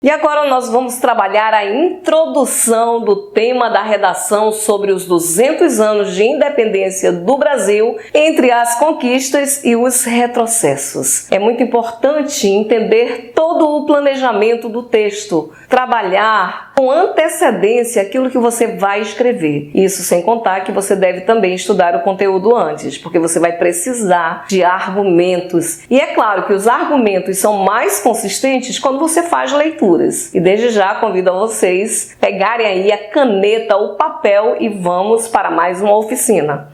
E agora nós vamos trabalhar a introdução do tema da redação sobre os 200 anos de independência do Brasil, entre as conquistas e os retrocessos. É muito importante entender todo o planejamento do texto, trabalhar com antecedência aquilo que você vai escrever. Isso sem contar que você deve também estudar o conteúdo antes, porque você vai precisar de argumentos. E é claro que os argumentos são mais consistentes quando você faz leitura. E desde já convido a vocês pegarem aí a caneta, o papel e vamos para mais uma oficina.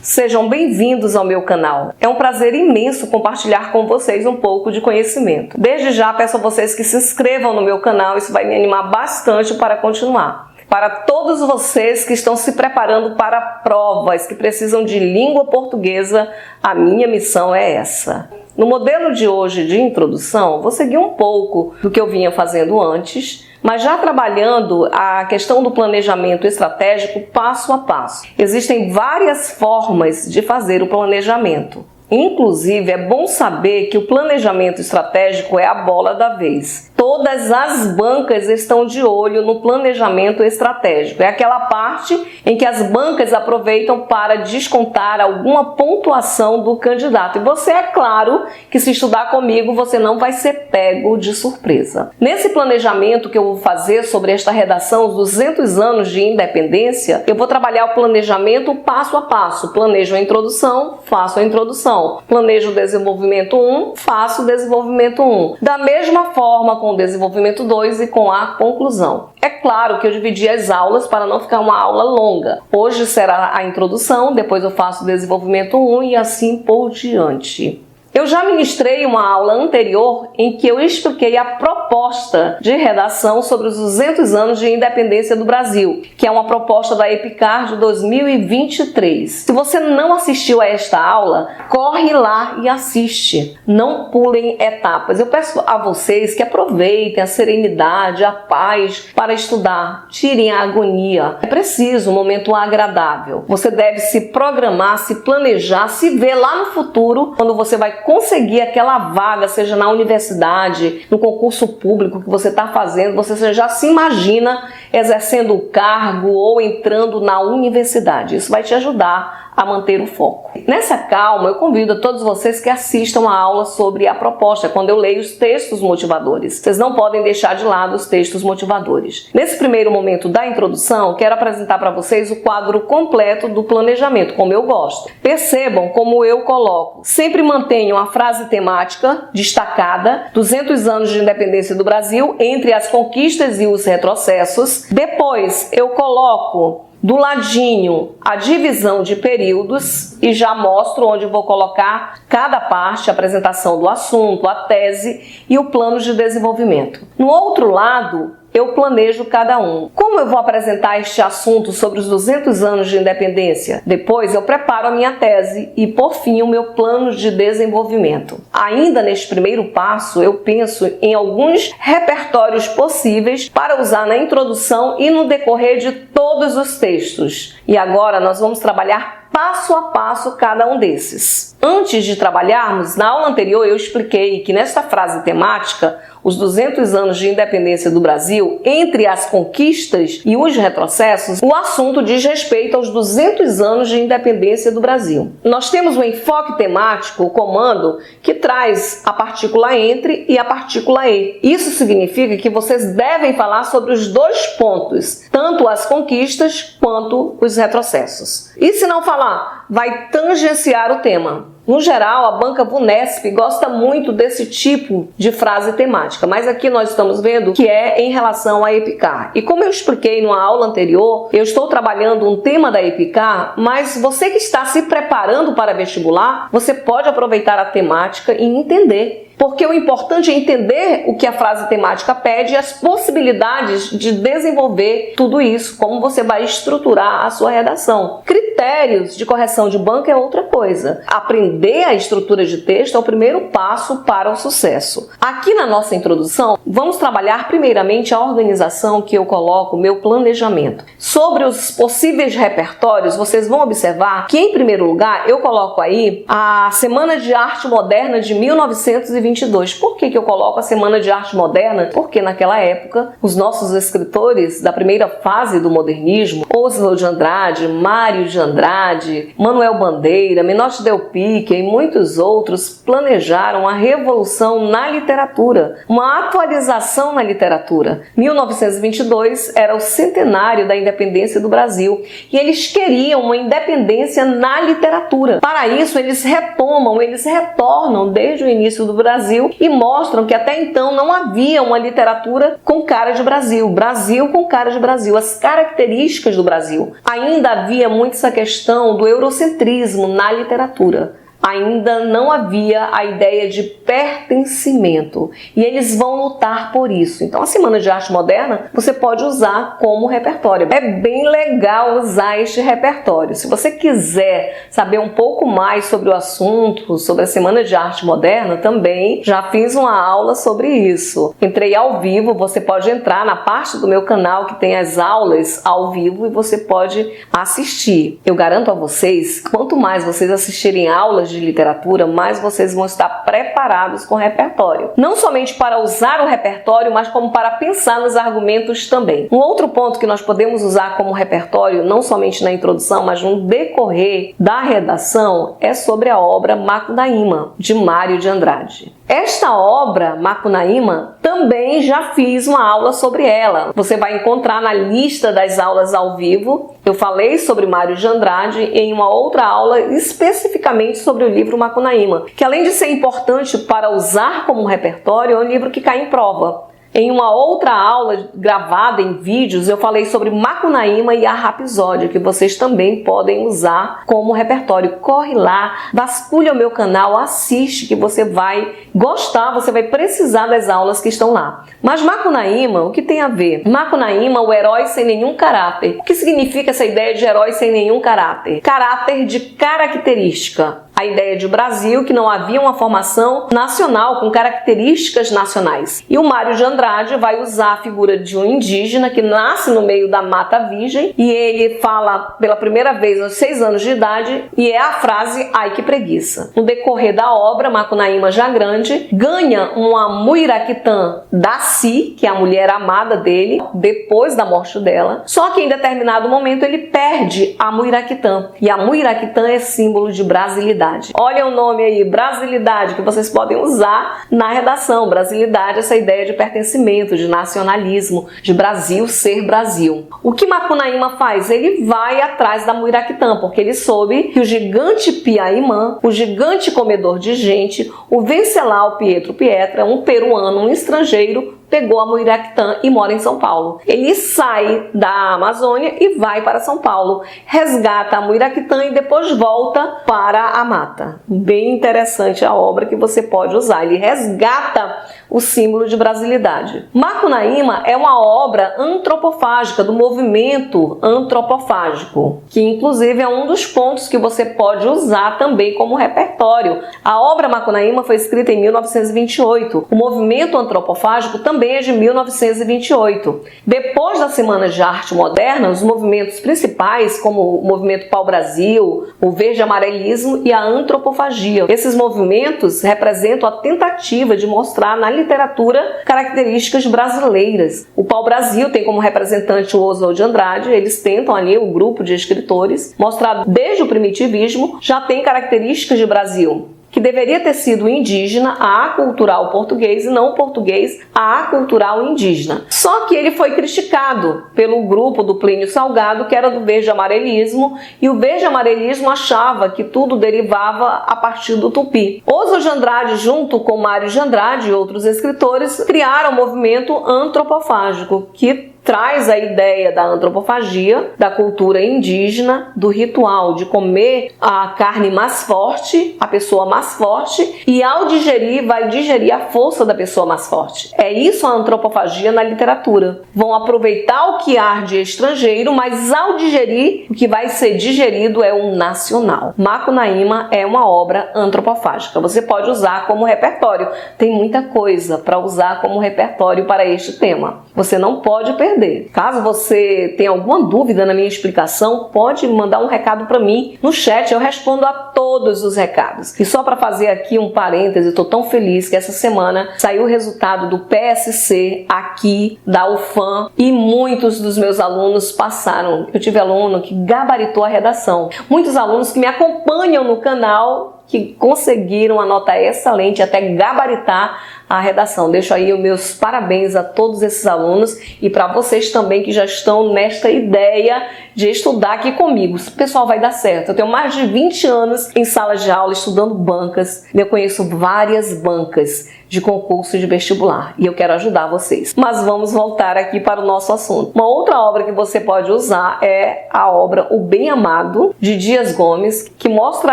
Sejam bem-vindos ao meu canal. É um prazer imenso compartilhar com vocês um pouco de conhecimento. Desde já peço a vocês que se inscrevam no meu canal, isso vai me animar bastante para continuar. Para todos vocês que estão se preparando para provas, que precisam de língua portuguesa, a minha missão é essa. No modelo de hoje de introdução, vou seguir um pouco do que eu vinha fazendo antes, mas já trabalhando a questão do planejamento estratégico passo a passo. Existem várias formas de fazer o planejamento. Inclusive, é bom saber que o planejamento estratégico é a bola da vez. Todas as bancas estão de olho no planejamento estratégico. É aquela parte em que as bancas aproveitam para descontar alguma pontuação do candidato. E você, é claro, que se estudar comigo, você não vai ser pego de surpresa. Nesse planejamento que eu vou fazer sobre esta redação, os 200 anos de independência, eu vou trabalhar o planejamento passo a passo. Planejo a introdução, faço a introdução. Planejo o desenvolvimento 1, faço o desenvolvimento 1. Da mesma forma com o desenvolvimento 2 e com a conclusão. É claro que eu dividi as aulas para não ficar uma aula longa. Hoje será a introdução, depois eu faço o desenvolvimento 1 e assim por diante. Eu já ministrei uma aula anterior em que eu expliquei a proposta de redação sobre os 200 anos de independência do Brasil, que é uma proposta da EPICAR de 2023. Se você não assistiu a esta aula, corre lá e assiste. Não pulem etapas. Eu peço a vocês que aproveitem a serenidade, a paz para estudar. Tirem a agonia. É preciso um momento agradável. Você deve se programar, se planejar, se ver lá no futuro, quando você vai conseguir aquela vaga, seja na universidade, no concurso público que você está fazendo, você já se imagina exercendo o cargo ou entrando na universidade. Isso vai te ajudar a manter o foco. Nessa calma, eu convido a todos vocês que assistam a aula sobre a proposta, quando eu leio os textos motivadores. Vocês não podem deixar de lado os textos motivadores. Nesse primeiro momento da introdução, quero apresentar para vocês o quadro completo do planejamento, como eu gosto. Percebam como eu coloco. Sempre mantenham a frase temática destacada, 200 anos de independência do Brasil, entre as conquistas e os retrocessos. Depois, eu coloco do ladinho a divisão de períodos e já mostro onde vou colocar cada parte, a apresentação do assunto, a tese e o plano de desenvolvimento. No outro lado, eu planejo cada um. Como eu vou apresentar este assunto sobre os 200 anos de independência? Depois eu preparo a minha tese e, por fim, o meu plano de desenvolvimento. Ainda neste primeiro passo, eu penso em alguns repertórios possíveis para usar na introdução e no decorrer de todos os textos. E agora nós vamos trabalhar passo a passo cada um desses. Antes de trabalharmos, na aula anterior eu expliquei que nesta frase temática, os 200 anos de independência do Brasil, entre as conquistas e os retrocessos, o assunto diz respeito aos 200 anos de independência do Brasil. Nós temos o enfoque temático, o comando, que traz a partícula entre e a partícula e. Isso significa que vocês devem falar sobre os dois pontos, tanto as conquistas quanto os retrocessos. E se não falar, vai tangenciar o tema. No geral, a banca VUNESP gosta muito desse tipo de frase temática, mas aqui nós estamos vendo que é em relação à EPICAR. E como eu expliquei numa aula anterior, eu estou trabalhando um tema da EPICAR, mas você que está se preparando para vestibular, você pode aproveitar a temática e entender. Porque o importante é entender o que a frase temática pede e as possibilidades de desenvolver tudo isso, como você vai estruturar a sua redação. Critérios critérios de correção de banca é outra coisa. Aprender a estrutura de texto é o primeiro passo para o sucesso. Aqui na nossa introdução, vamos trabalhar primeiramente a organização que eu coloco, o meu planejamento. Sobre os possíveis repertórios, vocês vão observar que, em primeiro lugar, eu coloco aí a Semana de Arte Moderna de 1922. Por que eu coloco a Semana de Arte Moderna? Porque naquela época, os nossos escritores da primeira fase do modernismo, Oswald de Andrade, Mário de Andrade, Manuel Bandeira, Menotti Del Pique e muitos outros planejaram a revolução na literatura, uma atualização na literatura. 1922 era o centenário da independência do Brasil e eles queriam uma independência na literatura. Para isso, eles retornam desde o início do Brasil e mostram que até então não havia uma literatura com cara de Brasil, Brasil com cara de Brasil, as características do Brasil. Ainda havia muito essa questão do eurocentrismo na literatura. Ainda não havia a ideia de pertencimento e eles vão lutar por isso. Então a Semana de Arte Moderna você pode usar como repertório. É bem legal usar este repertório. Se você quiser saber um pouco mais sobre o assunto, sobre a Semana de Arte Moderna, também já fiz uma aula sobre isso. Entrei ao vivo, você pode entrar na parte do meu canal que tem as aulas ao vivo e você pode assistir. Eu garanto a vocês, quanto mais vocês assistirem aulas de literatura, mais vocês vão estar preparados com o repertório. Não somente para usar o repertório, mas como para pensar nos argumentos também. Um outro ponto que nós podemos usar como repertório, não somente na introdução, mas no decorrer da redação, é sobre a obra Macunaíma, de Mário de Andrade. Esta obra, Macunaíma, também já fiz uma aula sobre ela. Você vai encontrar na lista das aulas ao vivo. Eu falei sobre Mário de Andrade em uma outra aula especificamente sobre o livro Macunaíma, que além de ser importante para usar como repertório, é um livro que cai em prova. Em uma outra aula gravada em vídeos, eu falei sobre Macunaíma e a Rapsódia, que vocês também podem usar como repertório. Corre lá, vasculha o meu canal, assiste, que você vai gostar, você vai precisar das aulas que estão lá. Mas Macunaíma, o que tem a ver? Macunaíma, o herói sem nenhum caráter. O que significa essa ideia de herói sem nenhum caráter? Caráter de característica. A ideia de Brasil, que não havia uma formação nacional com características nacionais. E o Mário de Andrade vai usar a figura de um indígena que nasce no meio da Mata Virgem e ele fala pela primeira vez aos 6 anos de idade e é a frase "ai que preguiça". No decorrer da obra, Macunaíma já grande ganha uma Muiraquitã Daci, que é a mulher amada dele, depois da morte dela. Só que em determinado momento ele perde a Muiraquitã e a Muiraquitã é símbolo de brasilidade. Olha o nome aí, brasilidade, que vocês podem usar na redação. Brasilidade, essa ideia de pertencimento, de nacionalismo, de Brasil ser Brasil. O que Macunaíma faz? Ele vai atrás da Muiraquitã, porque ele soube que o gigante Piaimã, o gigante comedor de gente, o Venceslau Pietro Pietra, um peruano, um estrangeiro, pegou a Muiraquitã e mora em São Paulo. Ele sai da Amazônia e vai para São Paulo, resgata a Muiraquitã e depois volta para a mata. Bem interessante a obra que você pode usar. Ele resgata o símbolo de brasilidade. Macunaíma é uma obra antropofágica, do movimento antropofágico, que inclusive é um dos pontos que você pode usar também como repertório. A obra Macunaíma foi escrita em 1928. O movimento antropofágico também é de 1928. Depois da Semana de Arte Moderna, os movimentos principais, como o movimento pau-brasil, o verde-amarelismo e a antropofagia. Esses movimentos representam a tentativa de mostrar na literatura características brasileiras. O pau-brasil tem como representante o Oswald de Andrade. Eles tentam ali, o grupo de escritores, mostrar desde o primitivismo já tem características de Brasil, que deveria ter sido indígena, a acultural português, e não o português, a acultural indígena. Só que ele foi criticado pelo grupo do Plínio Salgado, que era do verde-amarelismo, e o verde-amarelismo achava que tudo derivava a partir do tupi. Oswald de Andrade, junto com Mário de Andrade e outros escritores, criaram o movimento antropofágico, que traz a ideia da antropofagia, da cultura indígena, do ritual de comer a carne mais forte, a pessoa mais forte, e ao digerir, vai digerir a força da pessoa mais forte. É isso a antropofagia na literatura. Vão aproveitar o que há de estrangeiro, mas ao digerir, o que vai ser digerido é o nacional. Macunaíma é uma obra antropofágica. Você pode usar como repertório. Tem muita coisa para usar como repertório para este tema. Você não pode perder. Caso você tenha alguma dúvida na minha explicação, pode mandar um recado para mim no chat, eu respondo a todos os recados. E só para fazer aqui um parêntese, estou tão feliz que essa semana saiu o resultado do PSC aqui da UFAM e muitos dos meus alunos passaram. Eu tive aluno que gabaritou a redação. Muitos alunos que me acompanham no canal que conseguiram a nota excelente, até gabaritar a redação. Deixo aí os meus parabéns a todos esses alunos e para vocês também que já estão nesta ideia de estudar aqui comigo. O pessoal, vai dar certo. Eu tenho mais de 20 anos em sala de aula estudando bancas. Eu conheço várias bancas de concurso de vestibular e eu quero ajudar vocês. Mas vamos voltar aqui para o nosso assunto. Uma outra obra que você pode usar é a obra O Bem Amado, de Dias Gomes, que mostra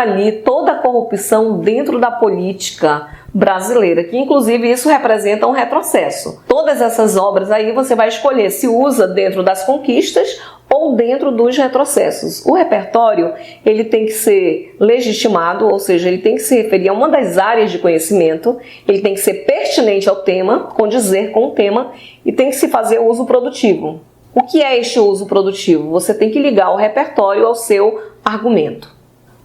ali toda a corrupção dentro da política brasileira, que inclusive isso representa um retrocesso. Todas essas obras aí você vai escolher se usa dentro das conquistas ou dentro dos retrocessos. O repertório, ele tem que ser legitimado, ou seja, ele tem que se referir a uma das áreas de conhecimento, ele tem que ser pertinente ao tema, condizer com o tema, e tem que se fazer uso produtivo. O que é este uso produtivo? Você tem que ligar o repertório ao seu argumento.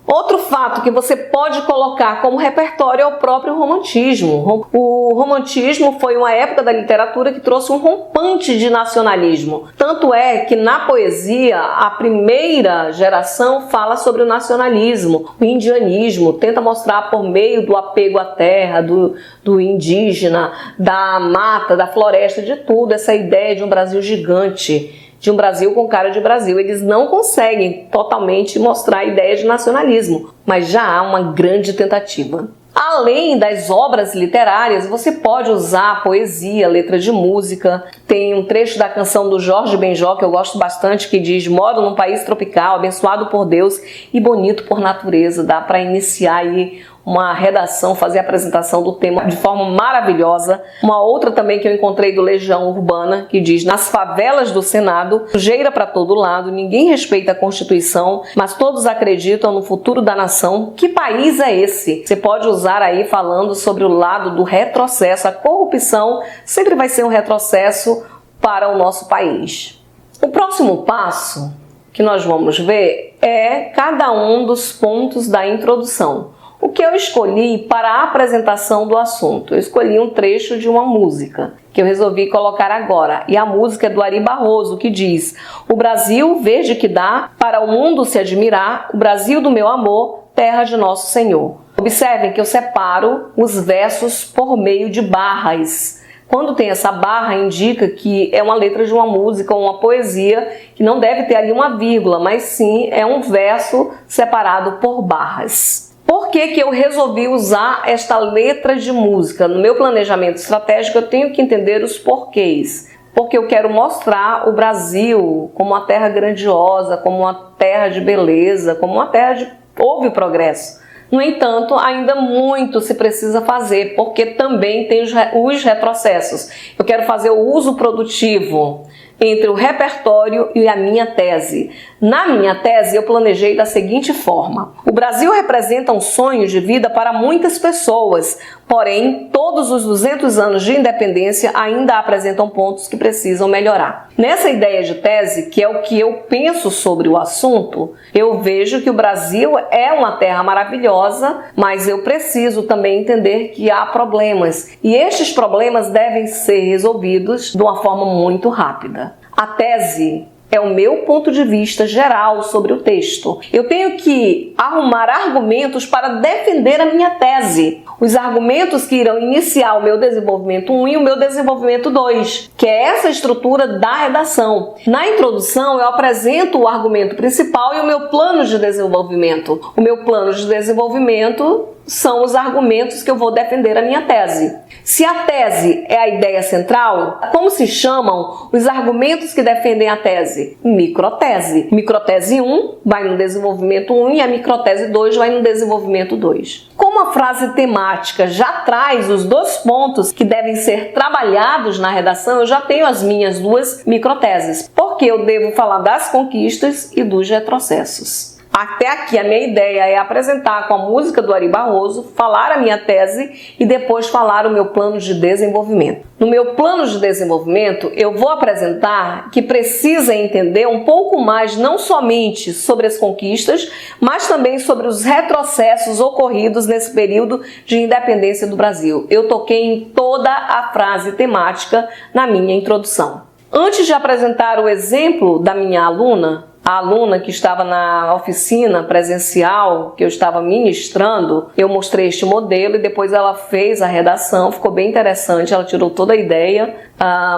Outro fato que você pode colocar como repertório é o próprio romantismo. O romantismo foi uma época da literatura que trouxe um rompante de nacionalismo. Tanto é que na poesia, a primeira geração fala sobre o nacionalismo, o indianismo, tenta mostrar por meio do apego à terra, do indígena, da mata, da floresta, de tudo, essa ideia de um Brasil gigante, de um Brasil com cara de Brasil. Eles não conseguem totalmente mostrar a ideia de nacionalismo, mas já há uma grande tentativa. Além das obras literárias, você pode usar poesia, letra de música. Tem um trecho da canção do Jorge Benjó que eu gosto bastante, que diz: moro num país tropical, abençoado por Deus e bonito por natureza. Dá para iniciar aí uma redação, fazer a apresentação do tema de forma maravilhosa. Uma outra também que eu encontrei do Legião Urbana, que diz: nas favelas do Senado, sujeira para todo lado, ninguém respeita a Constituição, mas todos acreditam no futuro da nação. Que país é esse? Você pode usar aí falando sobre o lado do retrocesso. A corrupção sempre vai ser um retrocesso para o nosso país. O próximo passo que nós vamos ver é cada um dos pontos da introdução. O que eu escolhi para a apresentação do assunto? Eu escolhi um trecho de uma música que eu resolvi colocar agora. E a música é do Ari Barroso, que diz: o Brasil, verde que dá, para o mundo se admirar, o Brasil do meu amor, terra de nosso Senhor. Observem que eu separo os versos por meio de barras. Quando tem essa barra, indica que é uma letra de uma música ou uma poesia, que não deve ter ali uma vírgula, mas sim é um verso separado por barras. Por que que eu resolvi usar esta letra de música? No meu planejamento estratégico eu tenho que entender os porquês. Porque eu quero mostrar o Brasil como uma terra grandiosa, como uma terra de beleza, como uma terra de houve progresso. No entanto, ainda muito se precisa fazer, porque também tem os retrocessos. Eu quero fazer o uso produtivo entre o repertório e a minha tese. Na minha tese, eu planejei da seguinte forma: o Brasil representa um sonho de vida para muitas pessoas, porém, todos os 200 anos de independência ainda apresentam pontos que precisam melhorar. Nessa ideia de tese, que é o que eu penso sobre o assunto, eu vejo que o Brasil é uma terra maravilhosa, mas eu preciso também entender que há problemas, e estes problemas devem ser resolvidos de uma forma muito rápida. A tese é o meu ponto de vista geral sobre o texto. Eu tenho que arrumar argumentos para defender a minha tese. Os argumentos que irão iniciar o meu desenvolvimento 1 e o meu desenvolvimento 2, que é essa estrutura da redação. Na introdução, eu apresento o argumento principal e o meu plano de desenvolvimento. O meu plano de desenvolvimento são os argumentos que eu vou defender a minha tese. Se a tese é a ideia central, como se chamam os argumentos que defendem a tese? Microtese. Microtese 1 vai no desenvolvimento 1 e a microtese 2 vai no desenvolvimento 2. Como a frase temática já traz os 2 pontos que devem ser trabalhados na redação, eu já tenho as minhas 2 microteses, porque eu devo falar das conquistas e dos retrocessos. Até aqui a minha ideia é apresentar com a música do Ari Barroso, falar a minha tese e depois falar o meu plano de desenvolvimento. No meu plano de desenvolvimento, eu vou apresentar que precisa entender um pouco mais não somente sobre as conquistas, mas também sobre os retrocessos ocorridos nesse período de independência do Brasil. Eu toquei em toda a frase temática na minha introdução. Antes de apresentar o exemplo da minha aluna, a aluna que estava na oficina presencial que eu estava ministrando, eu mostrei este modelo e depois ela fez a redação, ficou bem interessante, ela tirou toda a ideia,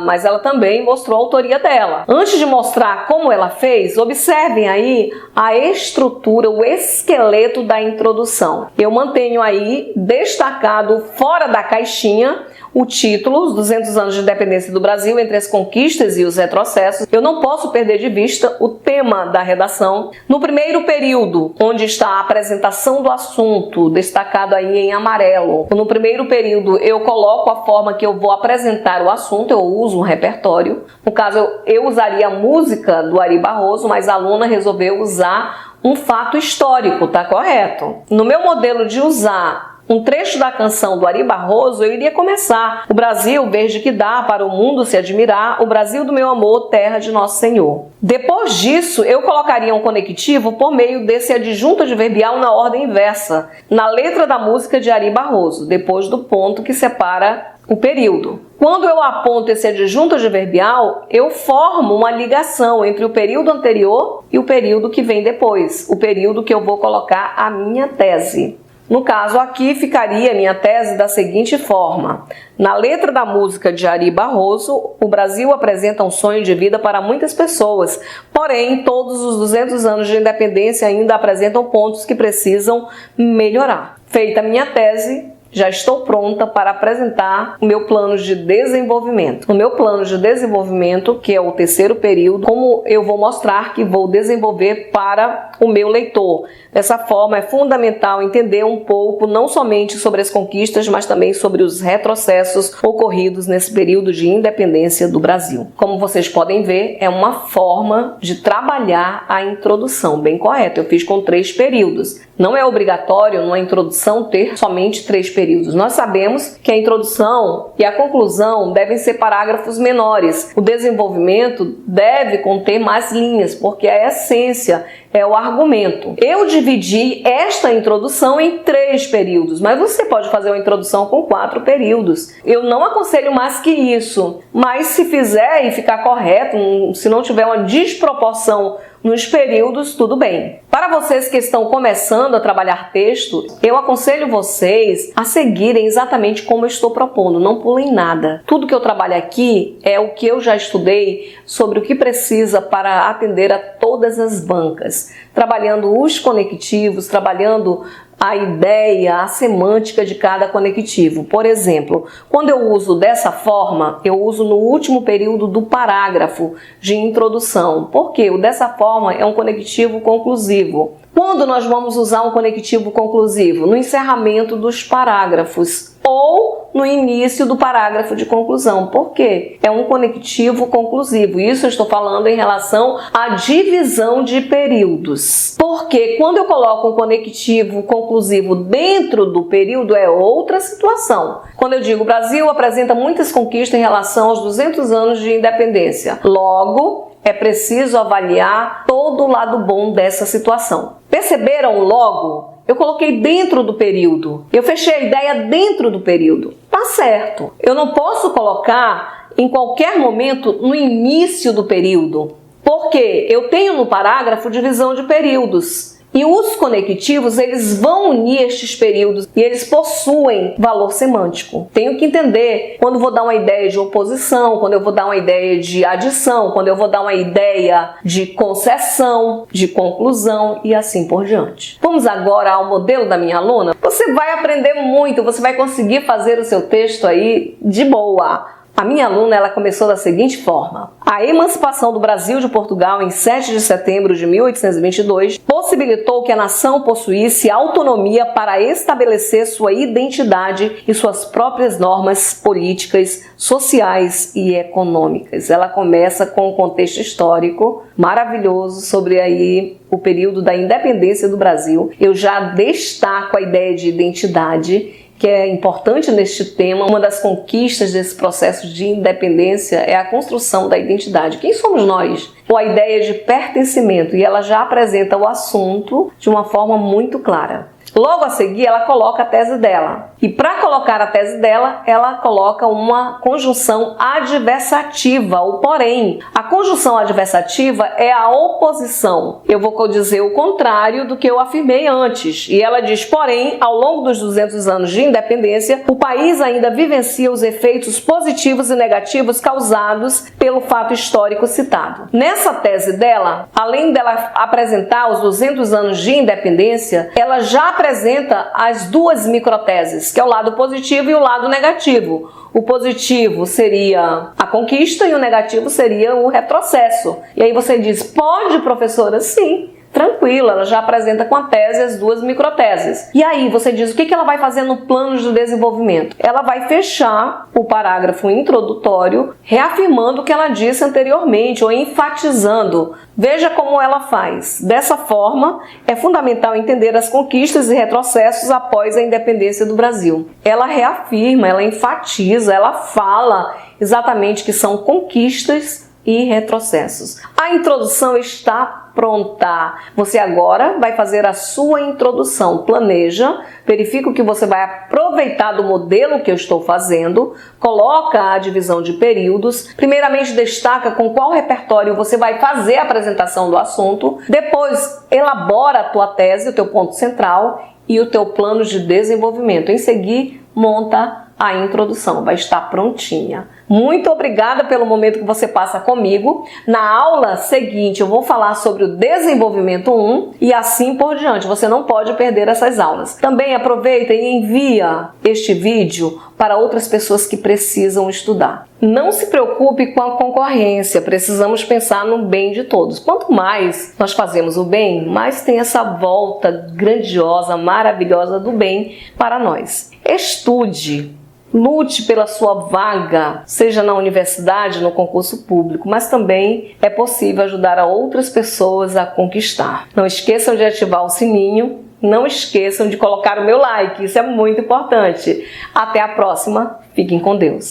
mas ela também mostrou a autoria dela. Antes de mostrar como ela fez, observem aí a estrutura, o esqueleto da introdução. Eu mantenho aí destacado fora da caixinha o título, os 200 anos de independência do Brasil, entre as conquistas e os retrocessos. Eu não posso perder de vista o tema da redação. No primeiro período, onde está a apresentação do assunto, destacado aí em amarelo. No primeiro período, eu coloco a forma que eu vou apresentar o assunto, eu uso um repertório. No caso, eu usaria a música do Ari Barroso, mas a aluna resolveu usar um fato histórico, tá correto? No meu modelo de usar um trecho da canção do Ari Barroso, eu iria começar: o Brasil, verde que dá para o mundo se admirar, o Brasil do meu amor, terra de nosso Senhor. Depois disso, eu colocaria um conectivo por meio desse adjunto adverbial na ordem inversa, na letra da música de Ari Barroso, depois do ponto que separa o período. Quando eu aponto esse adjunto adverbial, eu formo uma ligação entre o período anterior e o período que vem depois, o período que eu vou colocar a minha tese. No caso aqui, ficaria a minha tese da seguinte forma: na letra da música de Ari Barroso, o Brasil apresenta um sonho de vida para muitas pessoas, porém, todos os 200 anos de independência ainda apresentam pontos que precisam melhorar. Feita a minha tese, já estou pronta para apresentar o meu plano de desenvolvimento. No meu plano de desenvolvimento, que é o terceiro período, como eu vou mostrar que vou desenvolver para o meu leitor. Dessa forma, é fundamental entender um pouco não somente sobre as conquistas, mas também sobre os retrocessos ocorridos nesse período de independência do Brasil. Como vocês podem ver, é uma forma de trabalhar a introdução, bem correta. Eu fiz com 3 períodos. Não é obrigatório numa introdução ter somente 3 períodos. Nós sabemos que a introdução e a conclusão devem ser parágrafos menores. O desenvolvimento deve conter mais linhas, porque a essência é o argumento. Eu dividi esta introdução em 3 períodos, mas você pode fazer uma introdução com 4 períodos. Eu não aconselho mais que isso, mas se fizer e ficar correto, se não tiver uma desproporção nos períodos, tudo bem. Para vocês que estão começando a trabalhar texto, eu aconselho vocês a seguirem exatamente como eu estou propondo, não pulem nada. Tudo que eu trabalho aqui é o que eu já estudei sobre o que precisa para atender a todas as bancas, trabalhando os conectivos, trabalhando a ideia, a semântica de cada conectivo. Por exemplo, quando eu uso dessa forma, eu uso no último período do parágrafo de introdução, porque o dessa forma é um conectivo conclusivo. Quando nós vamos usar um conectivo conclusivo? No encerramento dos parágrafos ou no início do parágrafo de conclusão. Por quê? É um conectivo conclusivo. Isso eu estou falando em relação à divisão de períodos. Porque quando eu coloco um conectivo conclusivo dentro do período é outra situação. Quando eu digo o Brasil apresenta muitas conquistas em relação aos 200 anos de independência. Logo, é preciso avaliar todo o lado bom dessa situação. Perceberam logo? Eu coloquei dentro do período. Eu fechei a ideia dentro do período. Tá certo. Eu não posso colocar em qualquer momento no início do período. Porque eu tenho no parágrafo divisão de períodos. E os conectivos, eles vão unir estes períodos e eles possuem valor semântico. Tenho que entender quando vou dar uma ideia de oposição, quando eu vou dar uma ideia de adição, quando eu vou dar uma ideia de concessão, de conclusão e assim por diante. Vamos agora ao modelo da minha aluna? Você vai aprender muito, você vai conseguir fazer o seu texto aí de boa. A minha aluna, ela começou da seguinte forma: a emancipação do Brasil de Portugal em 7 de setembro de 1822 possibilitou que a nação possuísse autonomia para estabelecer sua identidade e suas próprias normas políticas, sociais e econômicas. Ela começa com um contexto histórico maravilhoso sobre aí o período da independência do Brasil. Eu já destaco a ideia de identidade, que é importante neste tema. Uma das conquistas desse processo de independência é a construção da identidade. Quem somos nós? Ou a ideia de pertencimento, e ela já apresenta o assunto de uma forma muito clara. Logo a seguir, ela coloca a tese dela. E para colocar a tese dela, ela coloca uma conjunção adversativa, o porém. A conjunção adversativa é a oposição. Eu vou dizer o contrário do que eu afirmei antes. E ela diz, porém, ao longo dos 200 anos de independência, o país ainda vivencia os efeitos positivos e negativos causados pelo fato histórico citado. Nessa tese dela, além dela apresentar os 200 anos de independência, ela já apresenta as duas microteses, que é o lado positivo e o lado negativo. O positivo seria a conquista e o negativo seria o retrocesso. E aí você diz, pode, professora? Sim. Tranquila, ela já apresenta com a tese as duas microteses. E aí você diz o que ela vai fazer no plano de desenvolvimento? Ela vai fechar o parágrafo introdutório reafirmando o que ela disse anteriormente ou enfatizando. Veja como ela faz. Dessa forma, é fundamental entender as conquistas e retrocessos após a independência do Brasil. Ela reafirma, ela enfatiza, ela fala exatamente que são conquistas e retrocessos. A introdução está pronta. Você agora vai fazer a sua introdução. Planeja, verifica o que você vai aproveitar do modelo que eu estou fazendo, coloca a divisão de períodos, primeiramente destaca com qual repertório você vai fazer a apresentação do assunto, depois elabora a tua tese, o teu ponto central e o teu plano de desenvolvimento. Em seguida, monta a introdução, vai estar prontinha. Muito obrigada pelo momento que você passa comigo. Na aula seguinte eu vou falar sobre o desenvolvimento 1 e assim por diante. Você não pode perder essas aulas. Também aproveita e envia este vídeo para outras pessoas que precisam estudar. Não se preocupe com a concorrência, precisamos pensar no bem de todos. Quanto mais nós fazemos o bem, mais tem essa volta grandiosa, maravilhosa do bem para nós. Estude. Lute pela sua vaga, seja na universidade, no concurso público, mas também é possível ajudar a outras pessoas a conquistar. Não esqueçam de ativar o sininho, não esqueçam de colocar o meu like, isso é muito importante. Até a próxima, fiquem com Deus.